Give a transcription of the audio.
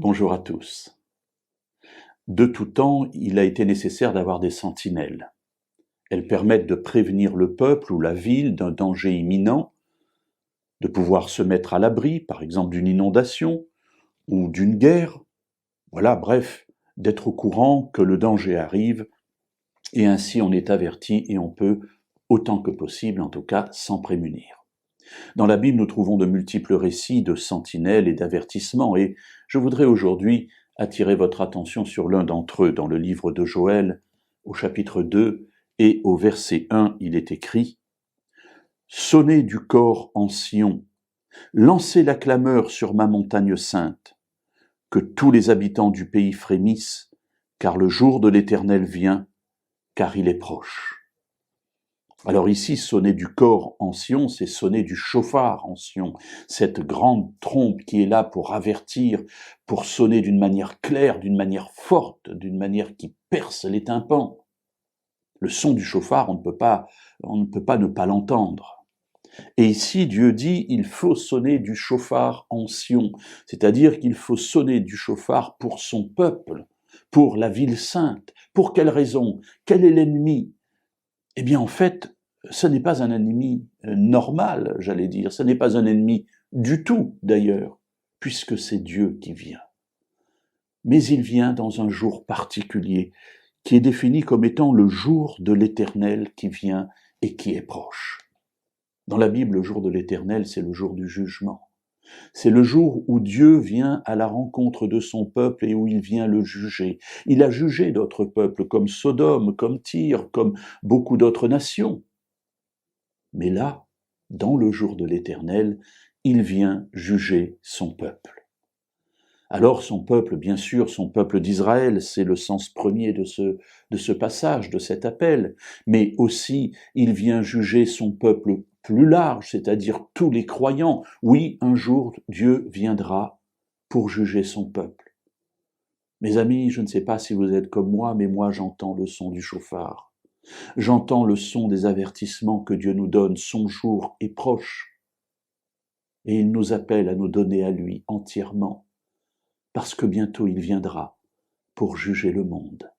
Bonjour à tous. De tout temps, il a été nécessaire d'avoir des sentinelles. Elles permettent de prévenir le peuple ou la ville d'un danger imminent, de pouvoir se mettre à l'abri, par exemple d'une inondation ou d'une guerre. Voilà, bref, d'être au courant que le danger arrive et ainsi on est averti et on peut, autant que possible en tout cas, s'en prémunir. Dans la Bible, nous trouvons de multiples récits de sentinelles et d'avertissements et je voudrais aujourd'hui attirer votre attention sur l'un d'entre eux dans le livre de Joël, au chapitre 2 et au verset 1, il est écrit « Sonnez du cor en Sion, lancez la clameur sur ma montagne sainte, que tous les habitants du pays frémissent, car le jour de l'Éternel vient, car il est proche. » Alors ici, sonner du cor en Sion, c'est sonner du chauffard en Sion, cette grande trompe qui est là pour avertir, pour sonner d'une manière claire, d'une manière forte, d'une manière qui perce les tympans. Le son du chauffard, on ne peut pas ne pas l'entendre. Et ici, Dieu dit, il faut sonner du chauffard en Sion, c'est-à-dire qu'il faut sonner du chauffard pour son peuple, pour la ville sainte. Pour quelle raison? Quel est l'ennemi? Eh bien, en fait, ce n'est pas un ennemi normal, j'allais dire, ce n'est pas un ennemi du tout, d'ailleurs, puisque c'est Dieu qui vient. Mais il vient dans un jour particulier, qui est défini comme étant le jour de l'Éternel qui vient et qui est proche. Dans la Bible, le jour de l'Éternel, c'est le jour du jugement. C'est le jour où Dieu vient à la rencontre de son peuple et où il vient le juger. Il a jugé d'autres peuples comme Sodome, comme Tyr, comme beaucoup d'autres nations. Mais là, dans le jour de l'Éternel, il vient juger son peuple. Alors son peuple, bien sûr, son peuple d'Israël, c'est le sens premier de ce passage, de cet appel, mais aussi il vient juger son peuple plus large, c'est-à-dire tous les croyants. Oui, un jour, Dieu viendra pour juger son peuple. Mes amis, je ne sais pas si vous êtes comme moi, mais moi j'entends le son du chauffard. J'entends le son des avertissements que Dieu nous donne, son jour est proche. Et il nous appelle à nous donner à lui entièrement, parce que bientôt il viendra pour juger le monde.